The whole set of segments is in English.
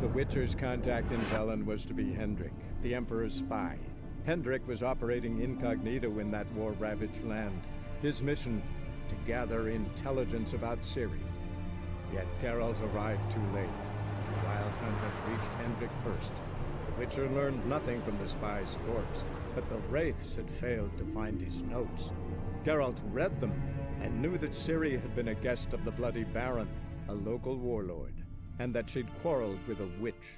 The Witcher's contact in Velen was to be Hendrik, the Emperor's spy. Hendrik was operating incognito in that war-ravaged land. His mission, to gather intelligence about Ciri. Yet Geralt arrived too late. The Wild Hunt had reached Hendrik first. The Witcher learned nothing from the spy's corpse, but the Wraiths had failed to find his notes. Geralt read them, and knew that Ciri had been a guest of the Bloody Baron, a local warlord, and that she'd quarreled with a witch.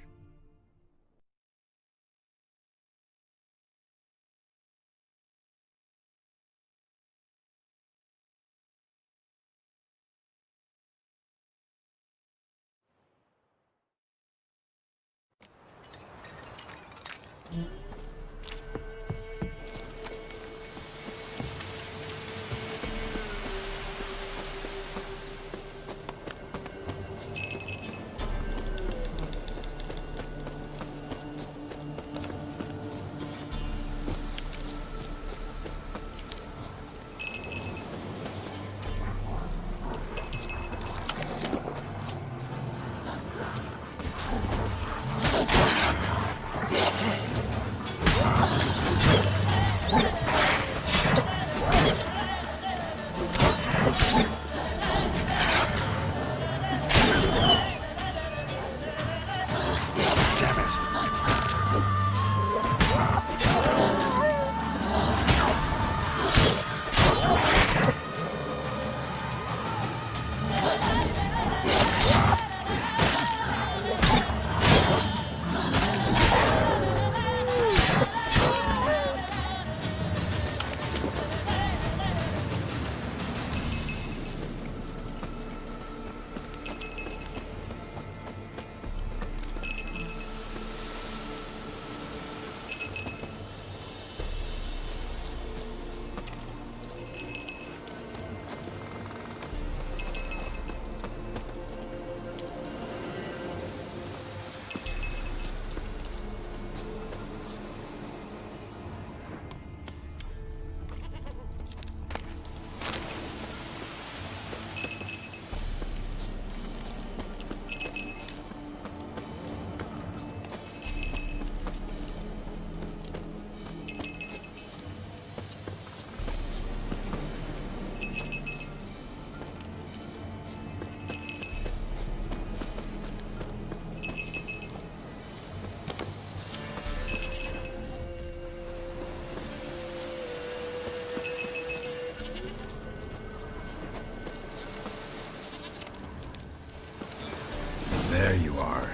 There you are.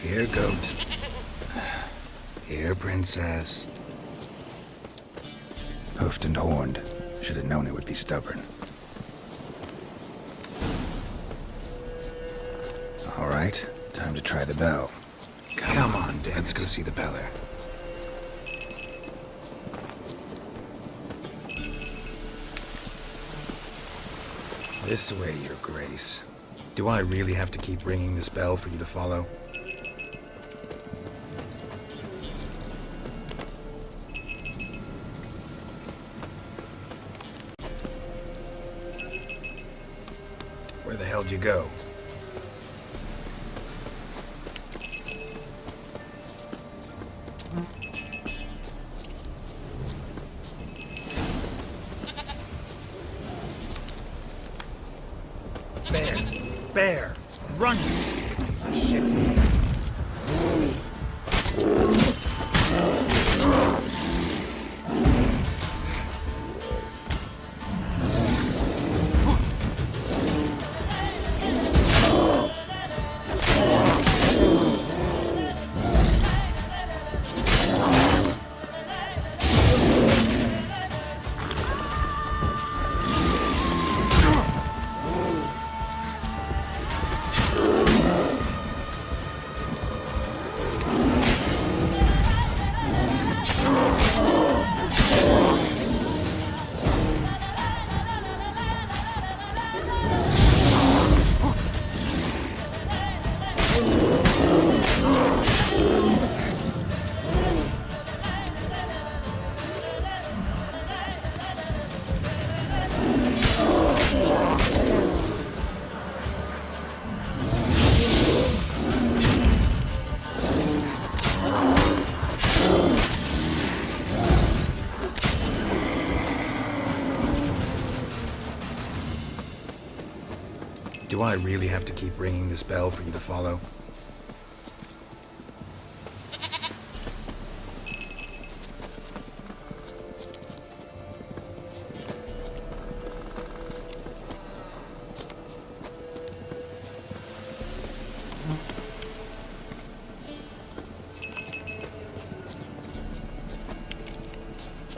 Here, goat. Here, princess. Hoofed and horned. Should have known it would be stubborn. All right, time to try the bell. Come on, Dan. Let's go see the beller. This way, Your Grace. Do I really have to keep ringing this bell for you to follow? Where the hell'd you go? Bear! Run, you stupid piece of shit! Do I really have to keep ringing this bell for you to follow?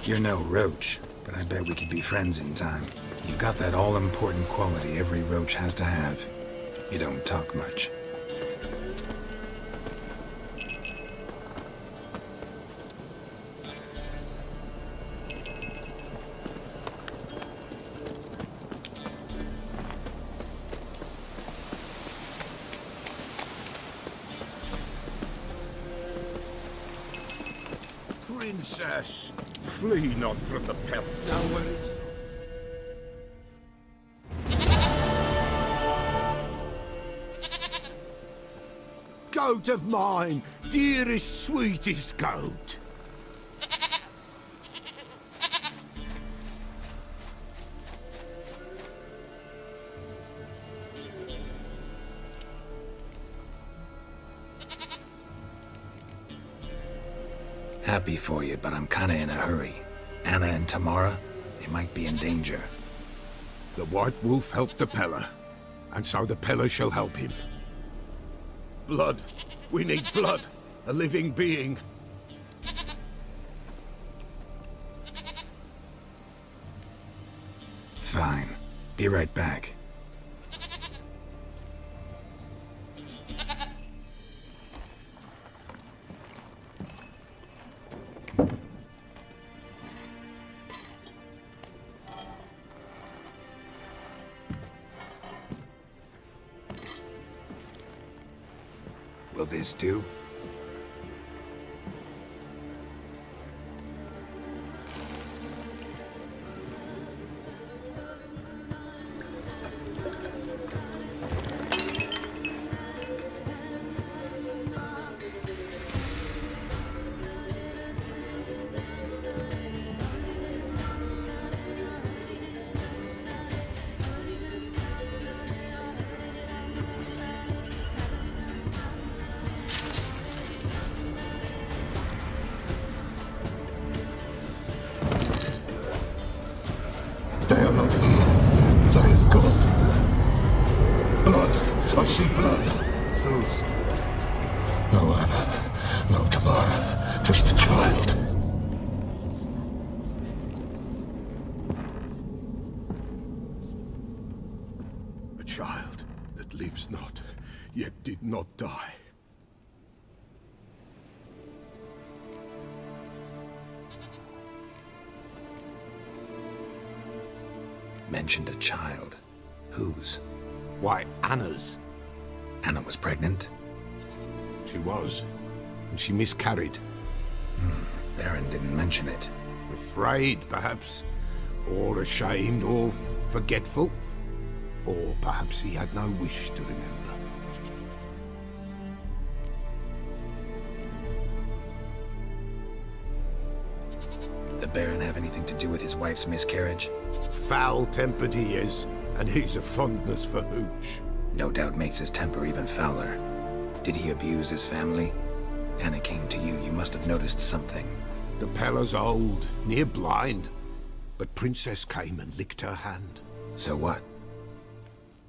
You're no roach, but I bet we could be friends in time. You've got that all-important quality every roach has to have. You don't talk much. Princess, flee not from the pelt. No worries. Goat of mine, dearest, sweetest goat. Happy for you, but I'm kinda in a hurry. Anna and Tamara, they might be in danger. The White Wolf helped the Peller, and so the Peller shall help him. Blood. We need blood. A living being. Fine. Be right back. Will this do? They are not here. That is God. Blood. I see blood. Whose? No Anna. No Tamara. Just a child. A child that lives not, yet did not die. Mentioned a child. Whose? Why, Anna's. Anna was pregnant? She was, and she miscarried. Baron didn't mention it. Afraid, perhaps, or ashamed, or forgetful. Or perhaps he had no wish to remember. The Baron have anything to do with his wife's miscarriage? Foul-tempered he is, and he's a fondness for hooch. No doubt makes his temper even fouler. Did he abuse his family? Anna came to you. You must have noticed something. The Peller's old, near blind, but Princess came and licked her hand. So what?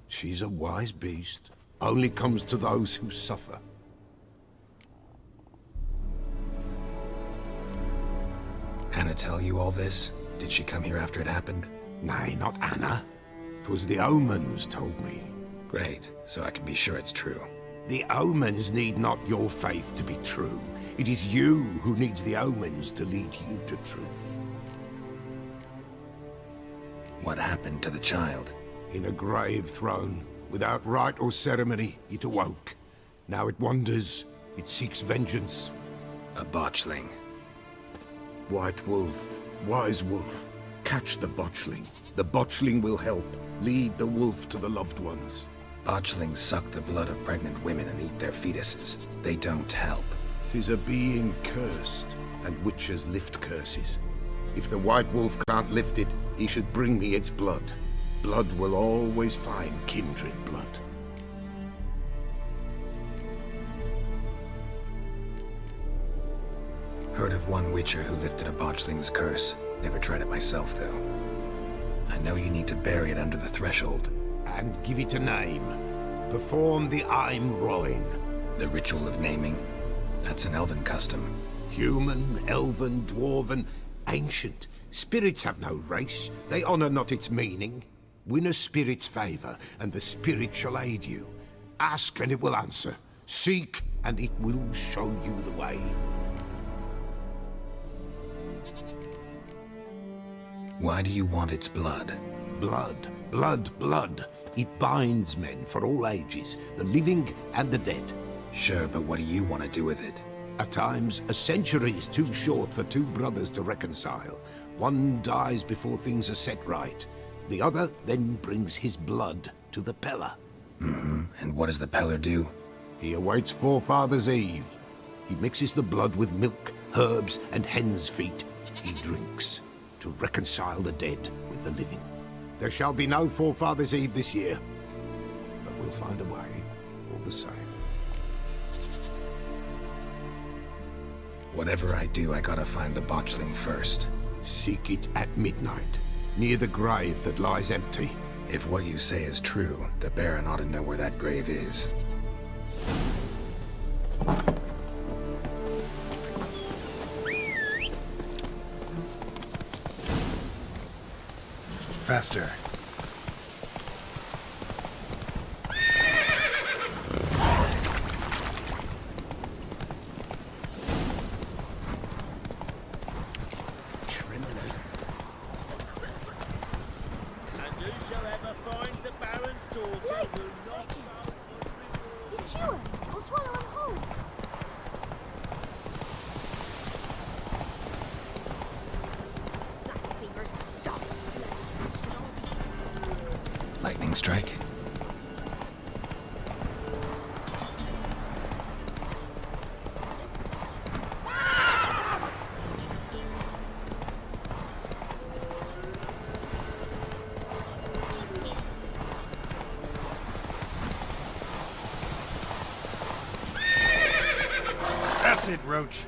She's a wise beast. Only comes to those who suffer. Anna tell you all this? Did she come here after it happened? Nay, not Anna. 'Twas the omens told me. Great, so I can be sure it's true. The omens need not your faith to be true. It is you who needs the omens to lead you to truth. What happened to the child? In a grave thrown, without rite or ceremony, it awoke. Now it wanders, it seeks vengeance. A botchling. White Wolf, wise wolf, catch the botchling. The botchling will help, lead the wolf to the loved ones. Botchlings suck the blood of pregnant women and eat their fetuses. They don't help. 'Tis a being cursed, and witches lift curses. If the White Wolf can't lift it, he should bring me its blood. Blood will always find kindred blood. Heard of one witcher who lifted a botchling's curse. Never tried it myself, though. I know you need to bury it under the threshold. And give it a name. Perform the Aim Roin. The ritual of naming? That's an elven custom. Human, elven, dwarven, ancient. Spirits have no race. They honour not its meaning. Win a spirit's favour, and the spirit shall aid you. Ask, and it will answer. Seek, and it will show you the way. Why do you want its blood? Blood, blood, blood. It binds men for all ages, the living and the dead. Sure, but what do you want to do with it? At times, a century is too short for two brothers to reconcile. One dies before things are set right. The other then brings his blood to the Pellar. And what does the Pellar do? He awaits Forefathers' Eve. He mixes the blood with milk, herbs, and hen's feet. He drinks to reconcile the dead with the living. There shall be no Forefathers' Eve this year, but we'll find a way, all the same. Whatever I do, I gotta find the botchling first. Seek it at midnight, near the grave that lies empty. If what you say is true, the Baron ought to know where that grave is. Faster. Lightning strike. That's it, Roach.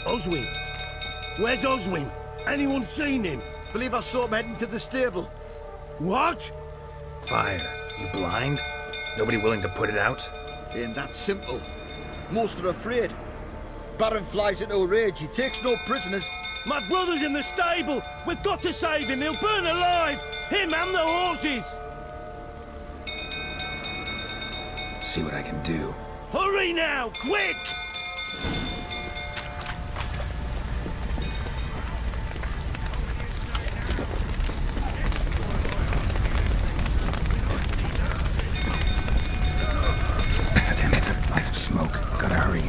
Oswin? Where's Oswin? Anyone seen him? Believe I saw him heading to the stable. What? Fire. You blind? Nobody willing to put it out? Ain't that simple. Most are afraid. Baron flies into a rage. He takes no prisoners. My brother's in the stable. We've got to save him. He'll burn alive. Him and the horses. See what I can do. Hurry now, quick! Damn it. Lots of smoke. Gotta hurry.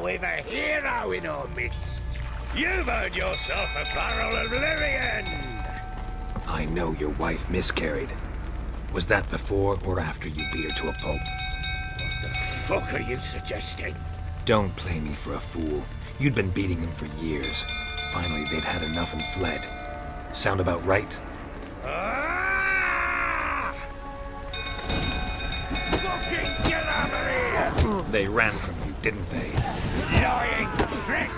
we've a hero in our midst. You've earned yourself a barrel of Lyrian! I know your wife miscarried. Was that before or after you beat her to a pulp? What the fuck are you suggesting? Don't play me for a fool. You'd been beating them for years. Finally, they'd had enough and fled. Sound about right? Ah! Fucking get out of here! They ran from you, didn't they? Lying prick!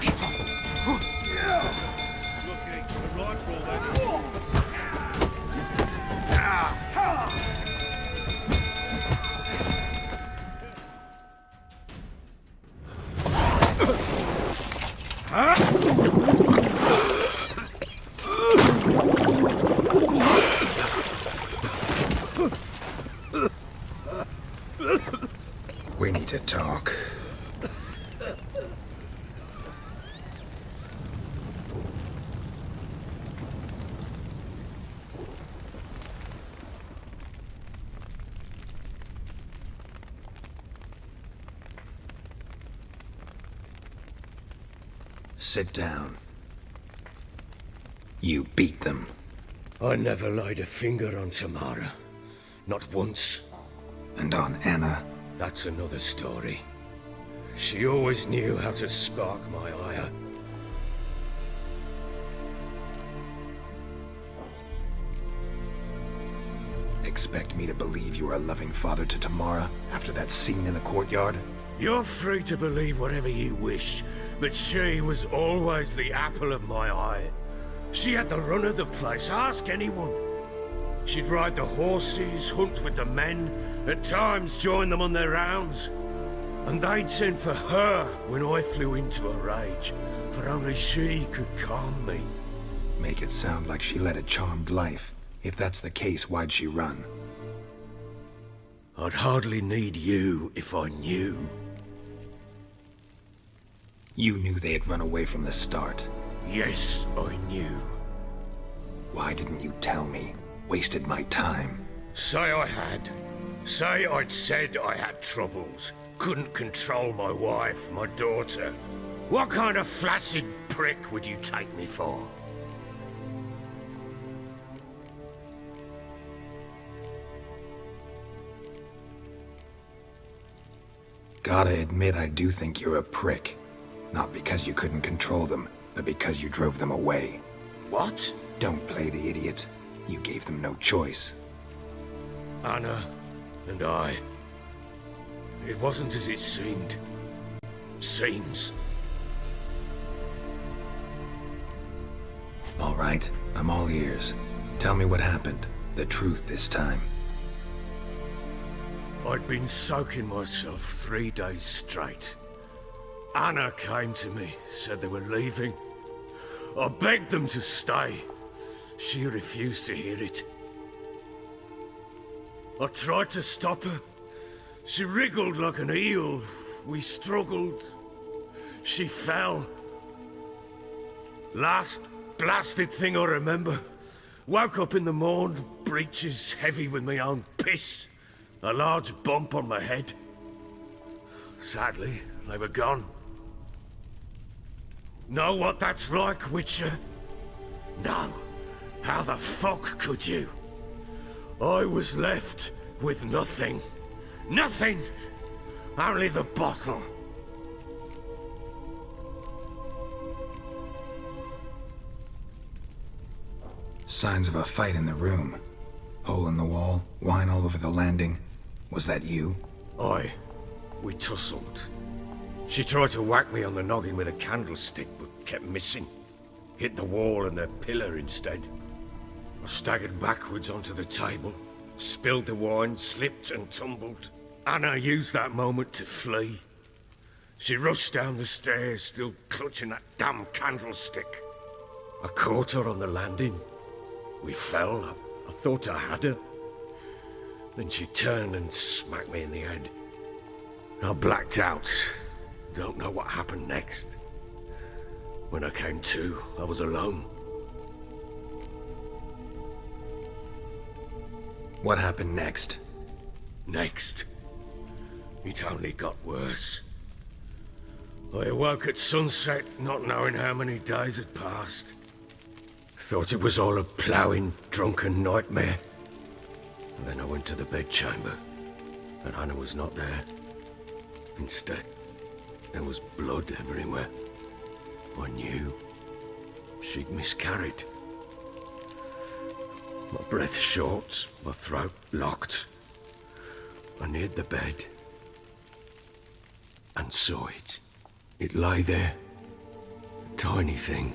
We need to talk. Sit down. You beat them. I never laid a finger on Tamara. Not once. And on Anna? That's another story. She always knew how to spark my ire. Expect me to believe you were a loving father to Tamara after that scene in the courtyard? You're free to believe whatever you wish, but she was always the apple of my eye. She had the run of the place, ask anyone. She'd ride the horses, hunt with the men, at times join them on their rounds. And they'd send for her when I flew into a rage, for only she could calm me. Make it sound like she led a charmed life. If that's the case, why'd she run? I'd hardly need you if I knew. You knew they had run away from the start. Yes, I knew. Why didn't you tell me? Wasted my time. Say I had. Say I'd said I had troubles. Couldn't control my wife, my daughter. What kind of flaccid prick would you take me for? Gotta admit, I do think you're a prick. Not because you couldn't control them, but because you drove them away. What? Don't play the idiot. You gave them no choice. Anna and I. It wasn't as it seemed. Seems. All right, I'm all ears. Tell me what happened. The truth this time. I'd been soaking myself 3 days straight. Anna came to me, said they were leaving. I begged them to stay. She refused to hear it. I tried to stop her. She wriggled like an eel. We struggled. She fell. Last blasted thing I remember. Woke up in the morn, breeches heavy with my own piss. A large bump on my head. Sadly, they were gone. Know what that's like, Witcher? No. How the fuck could you? I was left with nothing. Nothing! Only the bottle. Signs of a fight in the room. Hole in the wall, wine all over the landing. Was that you? Aye. We tussled. She tried to whack me on the noggin with a candlestick, but kept missing. Hit the wall and the pillar instead. I staggered backwards onto the table, spilled the wine, slipped and tumbled. Anna used that moment to flee. She rushed down the stairs, still clutching that damn candlestick. I caught her on the landing. We fell. I thought I had her. Then she turned and smacked me in the head. I blacked out. Don't know what happened next. When I came to, I was alone. What happened next? Next, it only got worse. I awoke at sunset, not knowing how many days had passed. Thought it was all a ploughing, drunken nightmare. And then I went to the bedchamber, and Anna was not there. Instead, there was blood everywhere. I knew she'd miscarried. My breath short, my throat locked. I neared the bed and saw it. It lay there, a tiny thing,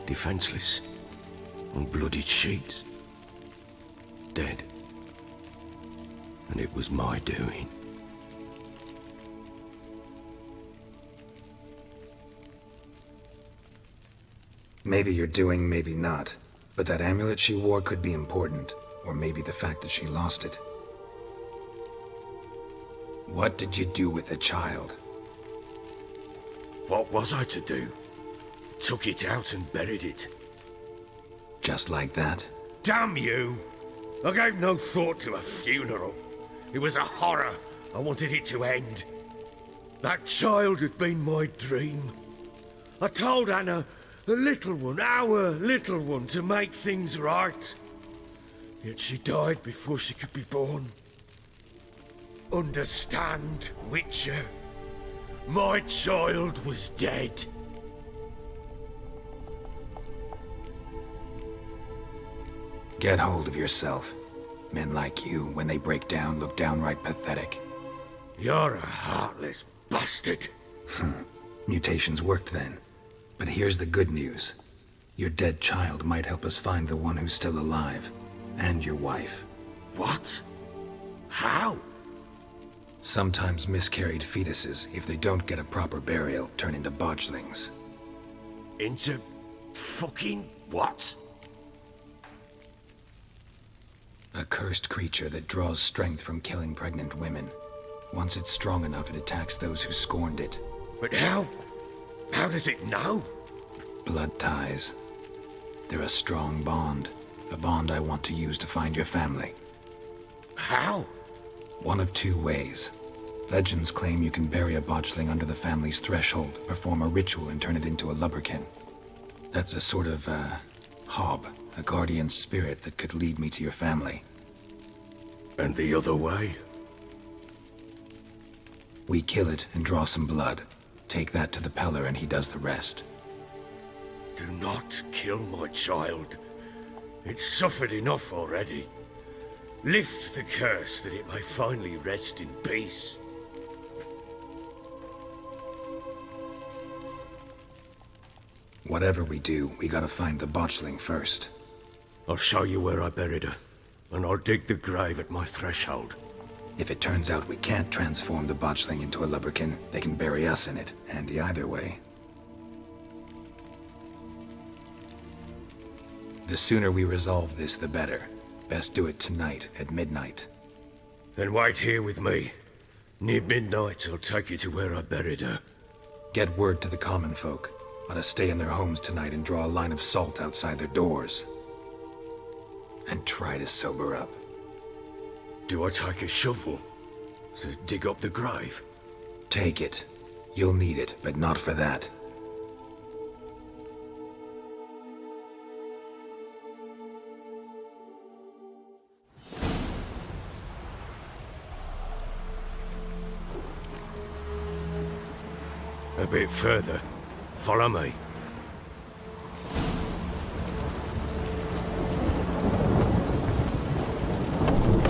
defenseless, on bloodied sheets, dead. And it was my doing. Maybe you're doing, maybe not. But that amulet she wore could be important, or maybe the fact that she lost it. What did you do with the child? What was I to do? Took it out and buried it. Just like that? Damn you! I gave no thought to a funeral. It was a horror. I wanted it to end. That child had been my dream. I told Anna, the little one, our little one, to make things right. Yet she died before she could be born. Understand, Witcher? My child was dead. Get hold of yourself. Men like you, when they break down, look downright pathetic. You're a heartless bastard. Mutations worked then. But here's the good news. Your dead child might help us find the one who's still alive. And your wife. What? How? Sometimes miscarried fetuses, if they don't get a proper burial, turn into botchlings. Into fucking what? A cursed creature that draws strength from killing pregnant women. Once it's strong enough, it attacks those who scorned it. But how? How does it know? Blood ties. They're a strong bond. A bond I want to use to find your family. How? One of two ways. Legends claim you can bury a botchling under the family's threshold, perform a ritual, and turn it into a lubberkin. That's a sort of, hob, a guardian spirit that could lead me to your family. And the other way? We kill it and draw some blood. Take that to the Peller and he does the rest. Do not kill my child. It's suffered enough already. Lift the curse that it may finally rest in peace. Whatever we do, we gotta find the botchling first. I'll show you where I buried her, and I'll dig the grave at my threshold. If it turns out we can't transform the botchling into a lubberkin, they can bury us in it, handy either way. The sooner we resolve this, the better. Best do it tonight, at midnight. Then wait here with me. Near midnight, I'll take you to where I buried her. Get word to the common folk. Ought to stay in their homes tonight and draw a line of salt outside their doors. And try to sober up. Do I take a shovel to dig up the grave? Take it. You'll need it, but not for that. A bit further. Follow me.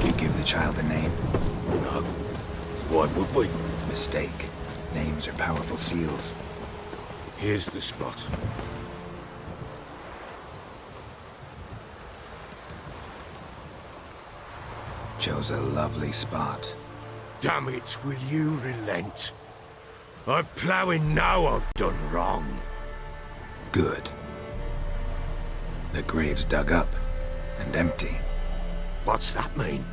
You give the child a name? No. Why would we? Mistake. Names are powerful seals. Here's the spot. Chose a lovely spot. Damn it, will you relent? I'm ploughing now I've done wrong. Good. The grave's dug up and empty. What's that mean?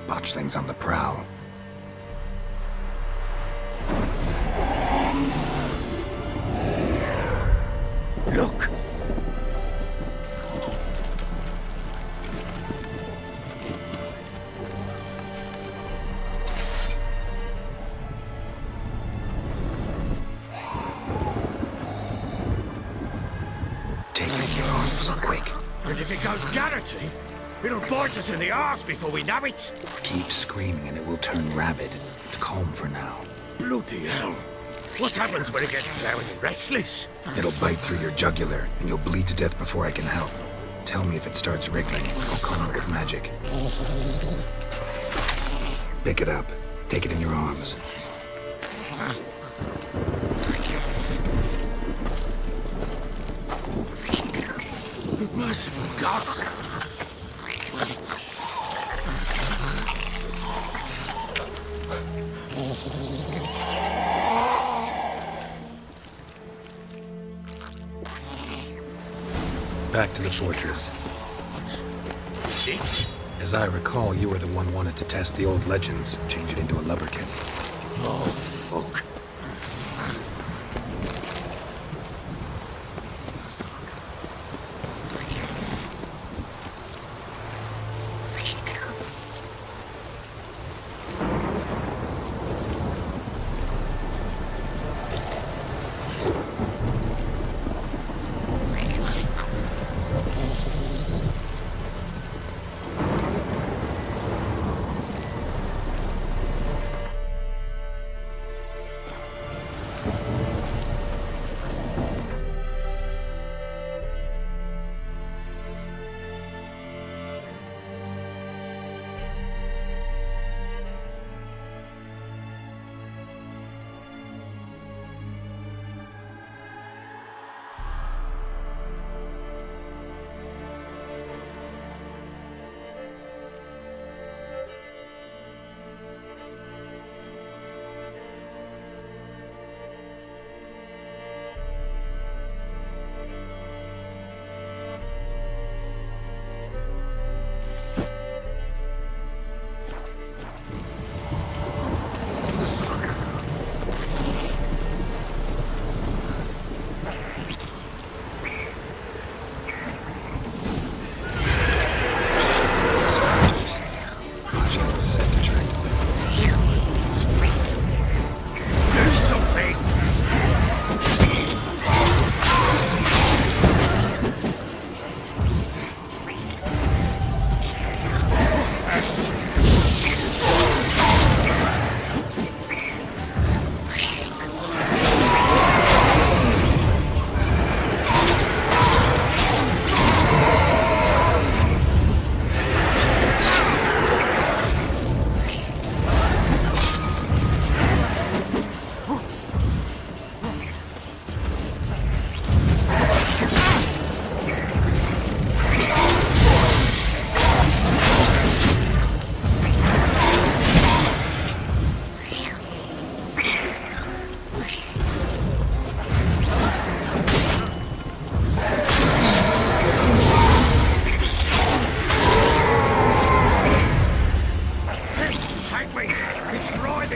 Botchling's on the prowl. Look! If it goes garroty, it'll bite us in the arse before we know it. Keep screaming and it will turn rabid. It's calm for now. Bloody hell. What happens when it gets blowing and restless? It'll bite through your jugular, and you'll bleed to death before I can help. Tell me if it starts wriggling. I'll calm it with magic. Pick it up. Take it in your arms. Merciful gods! Back to the fortress. What? This? As I recall, you were the one wanted to test the old legends, change it into a lubberkin. Oh, fuck.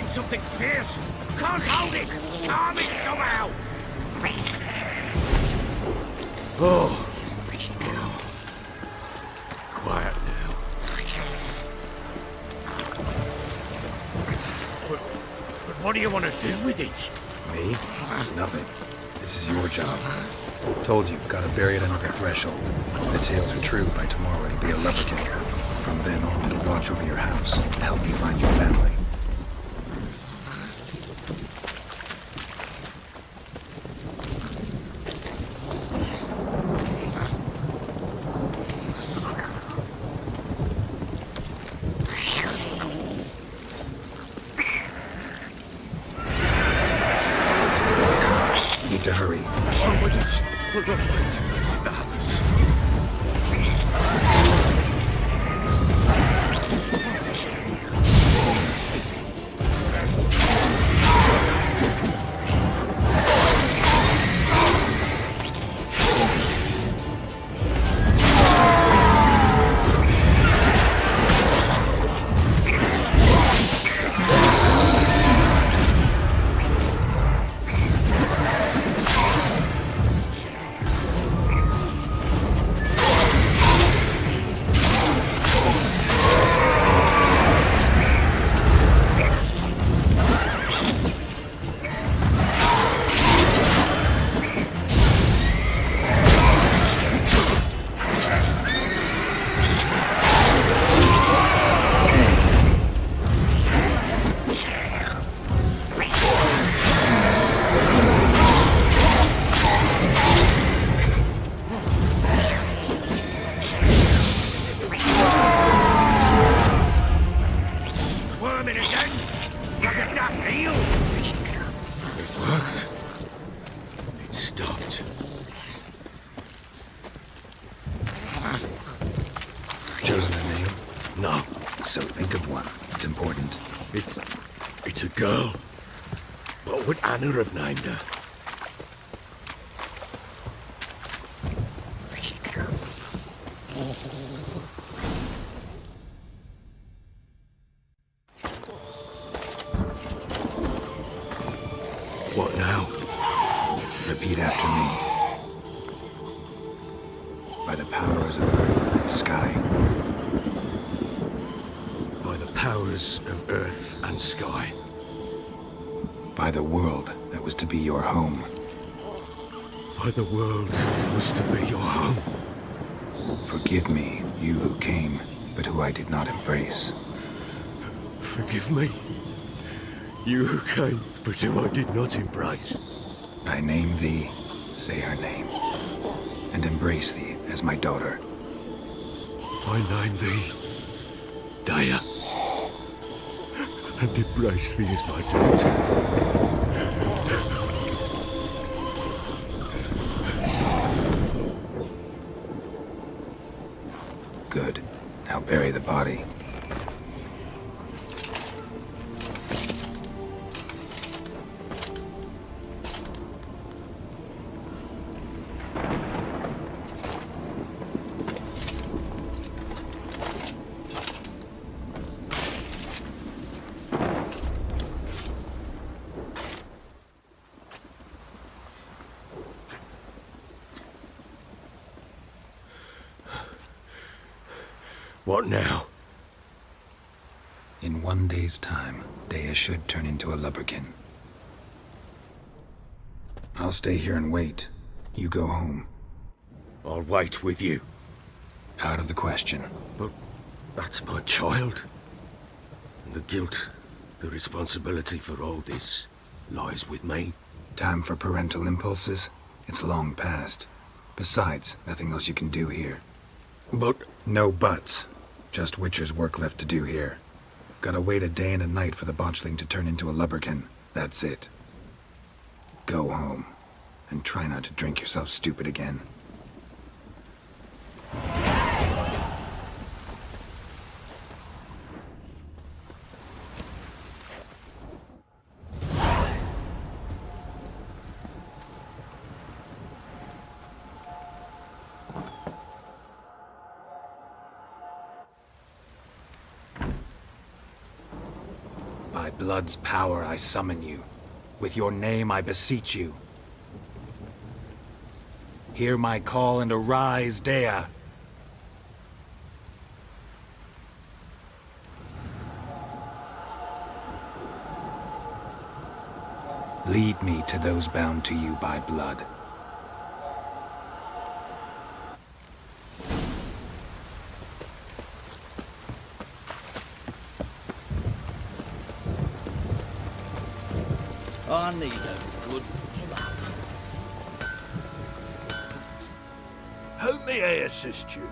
Something fierce. Can't hold it. Calm it somehow. Oh. Quiet now. But what do you want to do with it? Me? Nothing. This is your job. Told you, gotta bury it under the threshold. If the tales are true, by tomorrow it'll be a lubberkin. From then on, it'll watch over your house and help you find your family. To hurry. On with it. We're not going to find the house. Chosen a name? No, So think of one. It's important. it's a girl. What would Anna have named her? What now? Repeat after me. By the powers of earth and sky. By the powers of earth and sky. By the world that was to be your home. By the world that was to be your home. Forgive me, you who came, but who I did not embrace. Forgive me. You who came, but who I did not embrace. I name thee, say her name, and embrace thee as my daughter. I name thee Daya, and embrace thee as my daughter. Good. Now bury the body. What now? In 1 day's time, Dea should turn into a lubberkin. I'll stay here and wait. You go home. I'll wait with you. Out of the question. But that's my child. And the guilt, the responsibility for all this lies with me. Time for parental impulses? It's long past. Besides, nothing else you can do here. But No buts. Just Witcher's work left to do here. Gotta wait a day and a night for the botchling to turn into a lubberkin. That's it. Go home. And try not to drink yourself stupid again. By blood's power I summon you. With your name I beseech you. Hear my call and arise, Dea. Lead me to those bound to you by blood. I need a good plan. how may I assist you?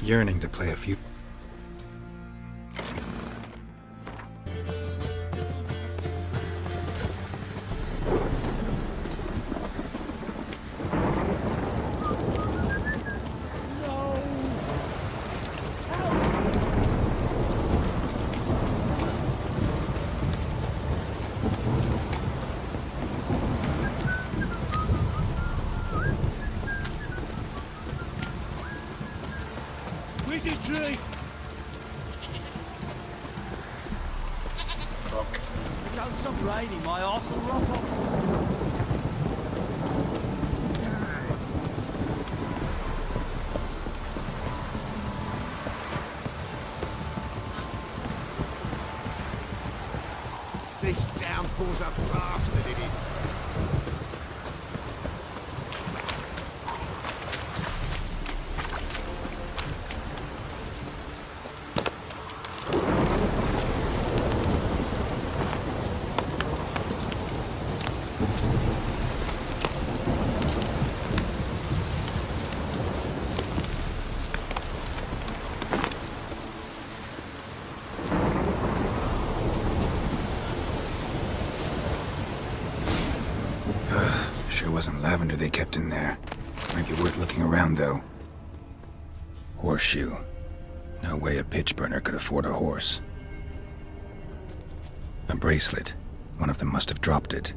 Yearning to play a few... Tree. Fuck. Don't stop raining, my arse will rot off. This downpour's a bastard, it is. Sure wasn't lavender they kept in there. Might be worth looking around, though. Horseshoe. No way a pitch burner could afford a horse. A bracelet. One of them must have dropped it.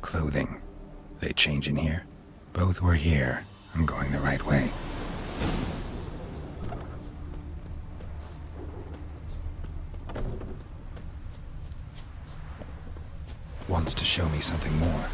Clothing. They change in here? Both were here. I'm going the right way. Wants to show me something more.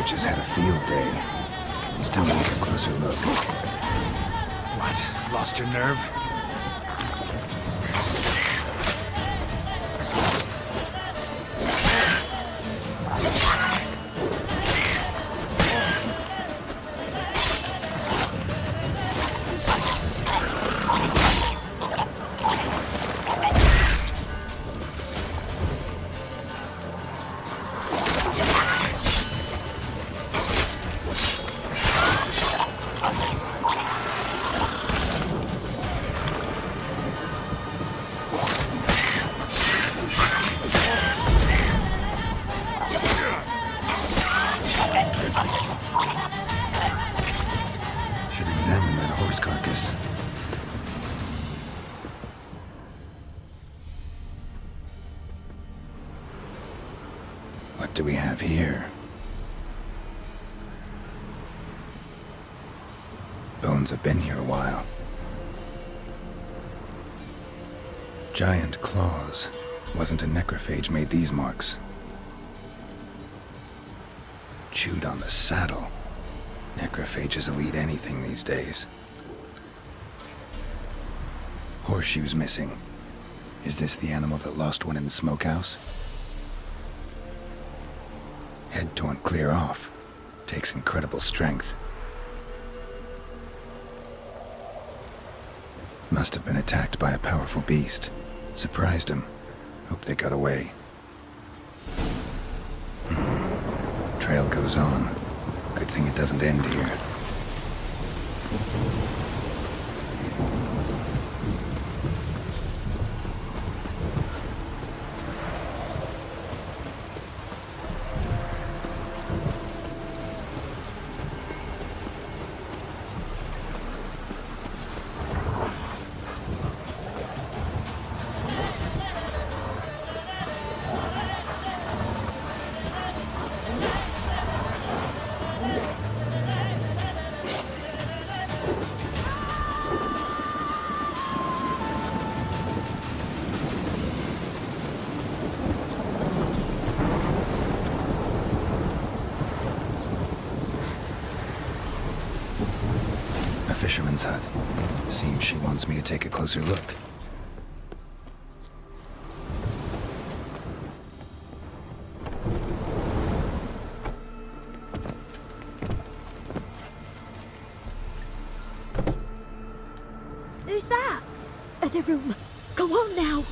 Just had a field day. Still need a closer look. What? Lost your nerve? What do we have here? Bones have been here a while. Giant claws. Wasn't a necrophage made these marks. Chewed on the saddle. Necrophages will eat anything these days. Horseshoes missing. Is this the animal that lost one in the smokehouse? Head torn clear off. Takes incredible strength. Must have been attacked by a powerful beast. Surprised him. Hope they got away. Trail goes on. Good thing it doesn't end here. Fisherman's hut. Seems she wants me to take a closer look. Who's that? Other room. Go on now.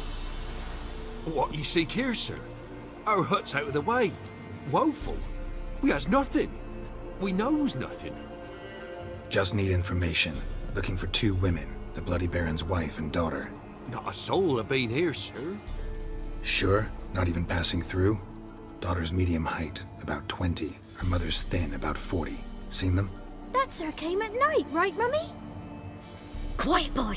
What you seek here, sir? Our hut's out of the way. Woeful. We has nothing. We knows nothing. Just need information. Looking for 2 women, the Bloody Baron's wife and daughter. Not a soul have been here, sir. Sure? Not even passing through? Daughter's medium height, about 20. Her mother's thin, about 40. Seen them? That sir came at night, right, Mummy? Quiet, boy.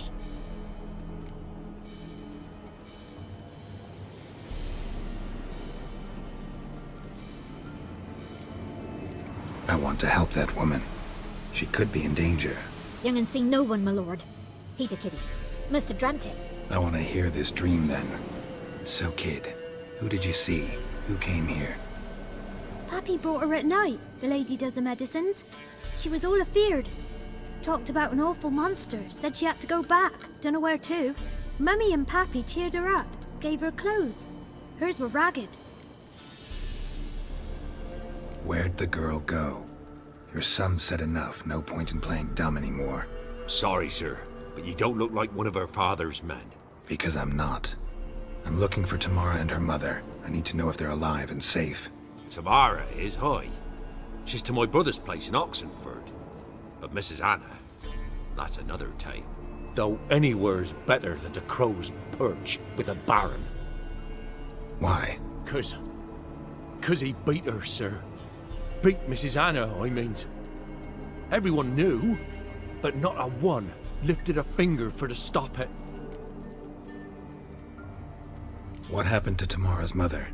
I want to help that woman. She could be in danger. Young and seen no one, my lord. He's a kiddie. Must have dreamt it. I want to hear this dream then. So, kid, who did you see? Who came here? Pappy brought her at night, the lady does the medicines. She was all afeared. Talked about an awful monster, said she had to go back, dunno where to. Mummy and Pappy cheered her up, gave her clothes. Hers were ragged. Where'd the girl go? Your son said enough, no point in playing dumb anymore. Sorry, sir, but you don't look like one of her father's men. Because I'm not. I'm looking for Tamara and her mother. I need to know if they're alive and safe. Tamara is, hi. She's to my brother's place in Oxenford. But Mrs. Anna, that's another tale. Though anywhere's better than the crow's perch with a baron. Why? 'Cause he beat her, sir. Beat Mrs. Anna, I means. Everyone knew, but not a one lifted a finger for to stop it. What happened to Tamara's mother?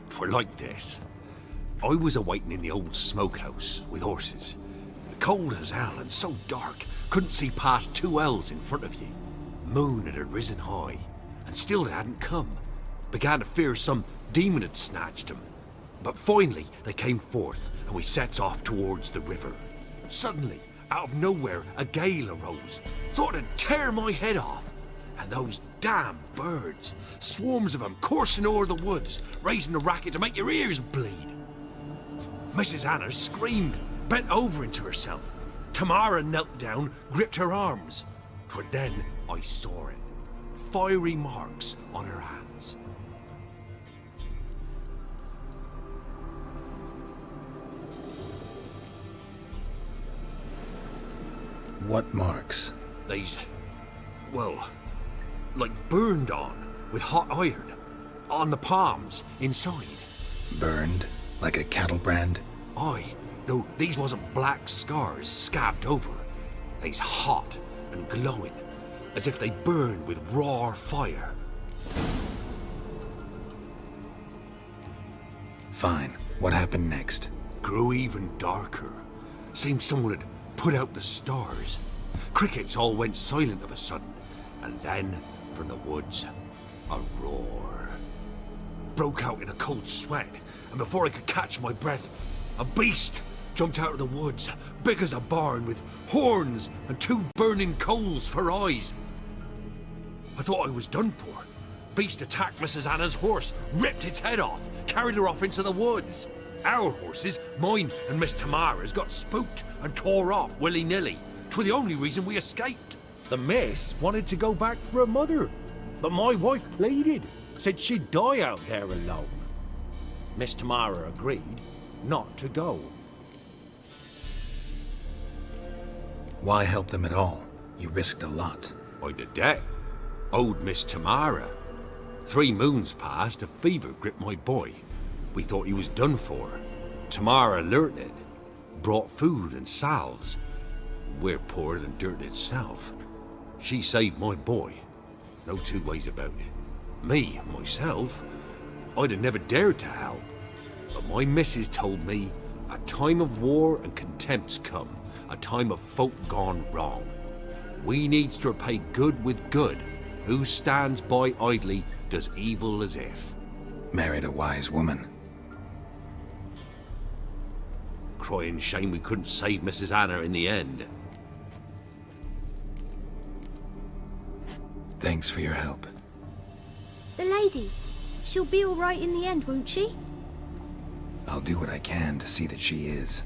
For like this. I was awaiting in the old smokehouse with horses. Cold as hell and so dark, couldn't see past 2 ells in front of you. Moon had risen high, and still they hadn't come. Began to fear some demon had snatched them. But finally they came forth, and we sets off towards the river. Suddenly, out of nowhere, a gale arose. Thought it'd tear my head off. And those damn birds, swarms of them coursing o'er the woods, raising a racket to make your ears bleed. Mrs. Anna screamed, bent over into herself. Tamara knelt down, gripped her arms. For then I saw it. Fiery marks on her hands. What marks? These, well, like burned on with hot iron. On the palms, inside. Burned? Like a cattle brand? Aye, though these wasn't black scars scabbed over. They's hot and glowing, as if they burned with raw fire. Fine. What happened next? Grew even darker. Seemed someone had put out the stars. Crickets all went silent of a sudden, and then, from the woods, a roar. Broke out in a cold sweat, and before I could catch my breath, a beast jumped out of the woods, big as a barn, with horns and 2 burning coals for eyes. I thought I was done for. Beast attacked Mrs. Anna's horse, ripped its head off, carried her off into the woods. Our horses, mine and Miss Tamara's, got spooked and tore off willy-nilly. 'Twas the only reason we escaped. The miss wanted to go back for her mother, but my wife pleaded, said she'd die out there alone. Miss Tamara agreed not to go. Why help them at all? You risked a lot. I'd a debt. Owed Miss Tamara. 3 moons passed, a fever gripped my boy. We thought he was done for. Tamara learnt it. Brought food and salves. We're poorer than dirt itself. She saved my boy. No 2 ways about it. Me, myself, I'd have never dared to help. But my missus told me a time of war and contempt's come. A time of folk gone wrong. We needs to repay good with good. Who stands by idly does evil as if. Married a wise woman. Crying shame we couldn't save Mrs. Anna in the end. Thanks for your help. The lady, she'll be all right in the end, won't she? I'll do what I can to see that she is.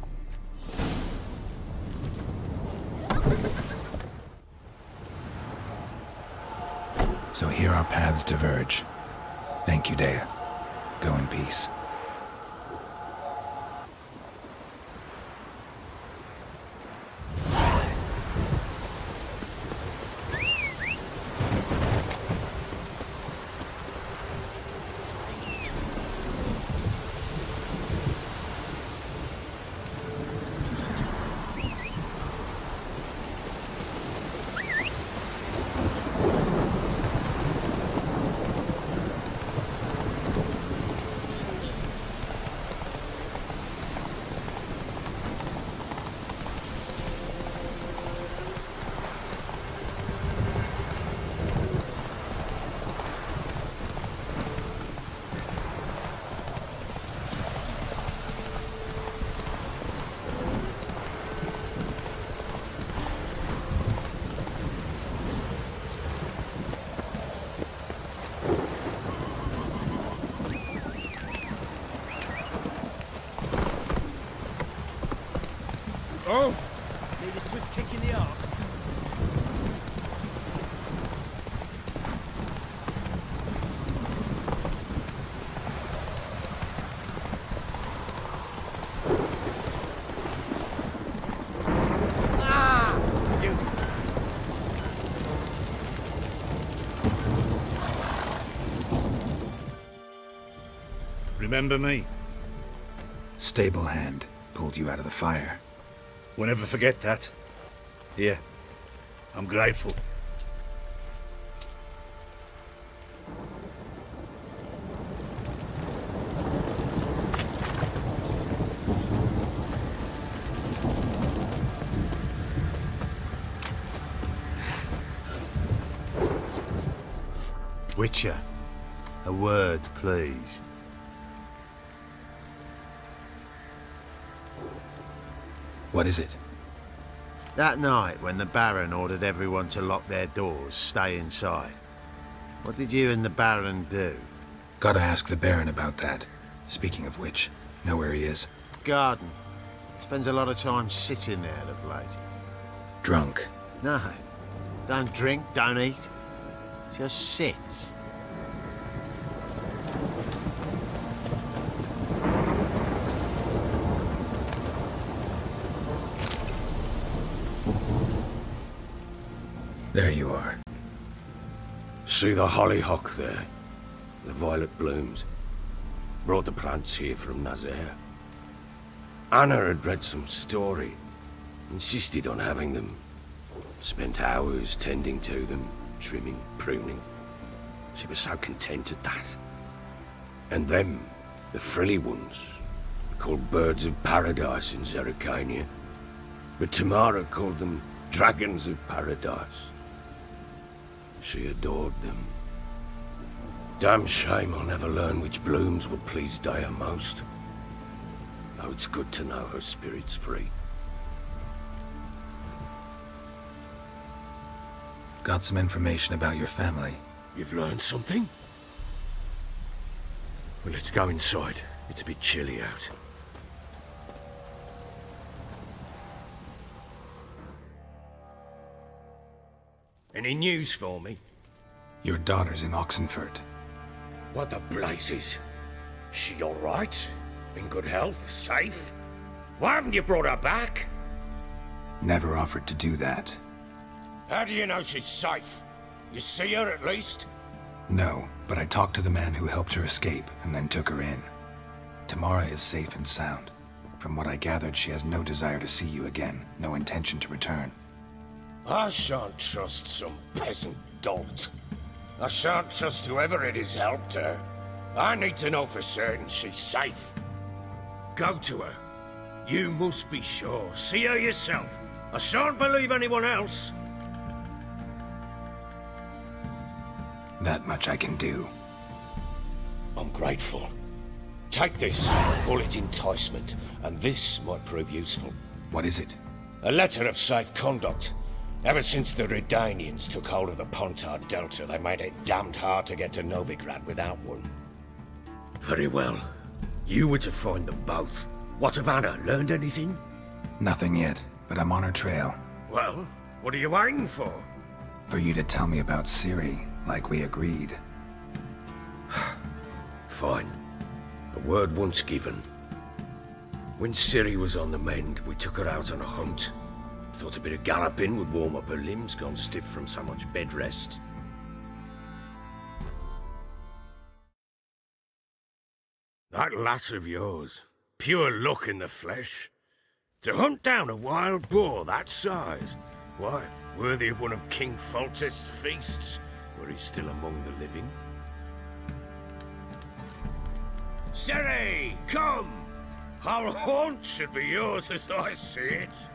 So here our paths diverge. Thank you, Dea. Go in peace. Need a swift kick in the arse. Remember me? Stable hand pulled you out of the fire. We'll never forget that. Here, I'm grateful. Witcher, a word, please. What is it? That night when the Baron ordered everyone to lock their doors, stay inside. What did you and the Baron do? Gotta ask the Baron about that. Speaking of which, know where he is? Garden. Spends a lot of time sitting there of late. Drunk. No. Don't drink, don't eat. Just sits. There you are. See the hollyhock there? The violet blooms. Brought the plants here from Nazaire. Anna had read some story. Insisted on having them. Spent hours tending to them, trimming, pruning. She was so content at that. And them, the frilly ones, called birds of paradise in Zerrikania. But Tamara called them dragons of paradise. She adored them. Damn shame I'll never learn which blooms would please Dea most. Though it's good to know her spirit's free. Got some information about your family. You've learned something? Well, let's go inside. It's a bit chilly out. Any news for me? Your daughter's in Oxenford. What the blazes? She all right? In good health? Safe? Why haven't you brought her back? Never offered to do that. How do you know she's safe? You see her at least? No, but I talked to the man who helped her escape and then took her in. Tamara is safe and sound. From what I gathered, she has no desire to see you again, no intention to return. I shan't trust some peasant dolt. I shan't trust whoever it is helped her. I need to know for certain she's safe. Go to her. You must be sure. See her yourself. I shan't believe anyone else. That much I can do. I'm grateful. Take this. Call it enticement, and this might prove useful. What is it? A letter of safe conduct. Ever since the Redanians took hold of the Pontard Delta, they made it damned hard to get to Novigrad without one. Very well. You were to find them both. What of Anna? Learned anything? Nothing yet, but I'm on her trail. Well, what are you waiting for? For you to tell me about Ciri, like we agreed. Fine. A word once given. When Ciri was on the mend, we took her out on a hunt. Thought a bit of galloping would warm up her limbs, gone stiff from so much bed rest. That lass of yours, pure luck in the flesh. To hunt down a wild boar that size, why, worthy of one of King Foltest's feasts, were he still among the living. Ciri, come! Our haunt should be yours as I see it.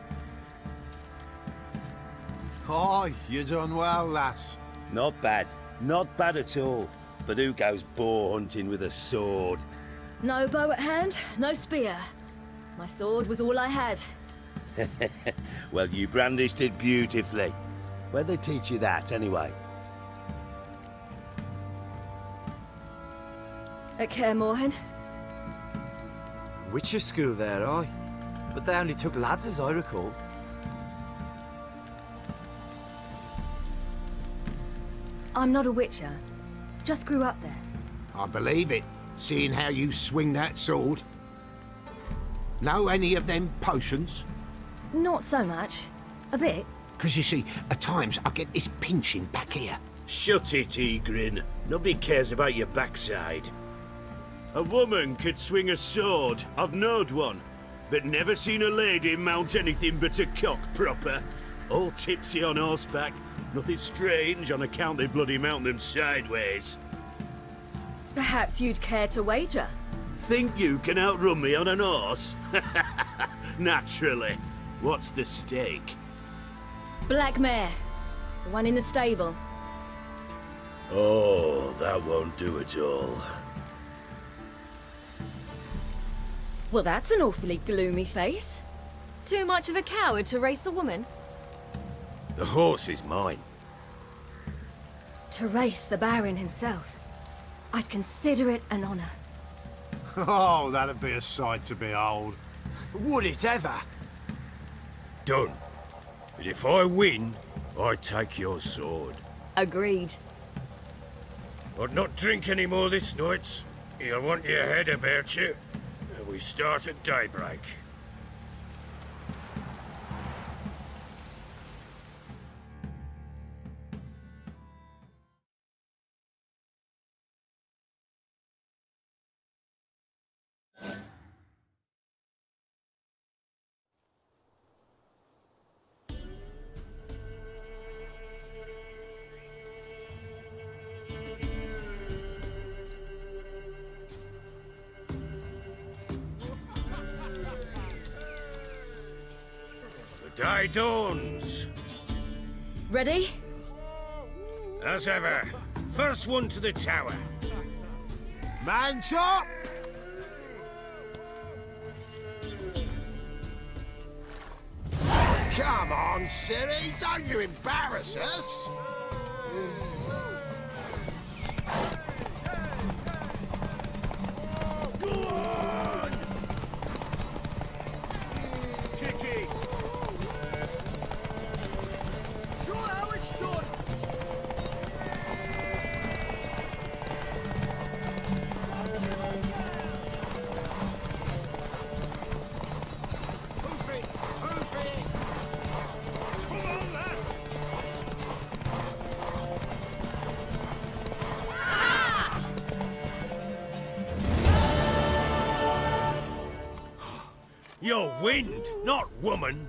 Aye, you done well, lass. Not bad. Not bad at all. But who goes boar hunting with a sword? No bow at hand, no spear. My sword was all I had. Well, you brandished it beautifully. Where'd they teach you that, anyway? At Kaer Morhen. Witcher school there, aye. But they only took lads, as I recall. I'm not a witcher. Just grew up there. I believe it, seeing how you swing that sword. Know any of them potions? Not so much. A bit. Because you see, at times I get this pinching back here. Shut it, Egrin. Nobody cares about your backside. A woman could swing a sword. I've knowed one. But never seen a lady mount anything but a cock proper. All tipsy on horseback. Nothing strange on account they bloody mount them sideways. Perhaps you'd care to wager? Think you can outrun me on an horse? Naturally. What's the stake? Black mare. The one in the stable. Oh, that won't do at all. Well, that's an awfully gloomy face. Too much of a coward to race a woman? The horse is mine. To race the Baron himself. I'd consider it an honor. Oh, that'd be a sight to behold. Would it ever? Done. But if I win, I take your sword. Agreed. But not drink any more this night. You'll want your head about you. And we start at daybreak. Day dawns. Ready? As ever. First one to the tower. Man chop! Come on, Siri, don't you embarrass us! Go on! Kick it! Show how it's done! Hoof it! Hoof it! Come on, lass! You're wind, not woman.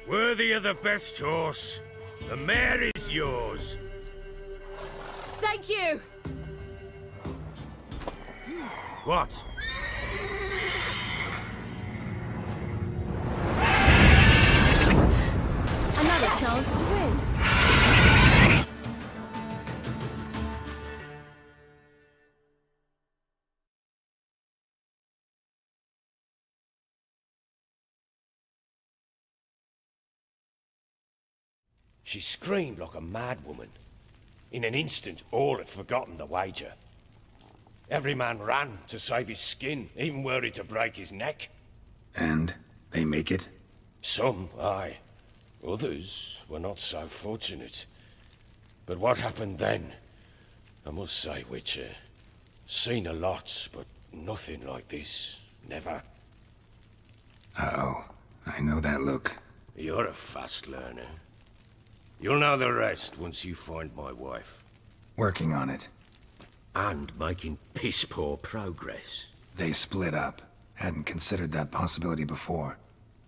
Worthy of the best horse. The mare is yours. Thank you! What? Another chance to win. She screamed like a mad woman. In an instant, all had forgotten the wager. Every man ran to save his skin, even were he to break his neck. And they make it? Some, aye. Others were not so fortunate. But what happened then? I must say, Witcher, seen a lot, but nothing like this. Never. Uh-oh. I know that look. You're a fast learner. You'll know the rest once you find my wife. Working on it. And making piss-poor progress. They split up. Hadn't considered that possibility before.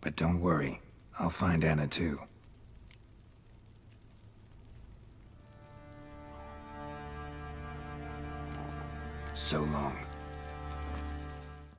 But don't worry. I'll find Anna too. So long.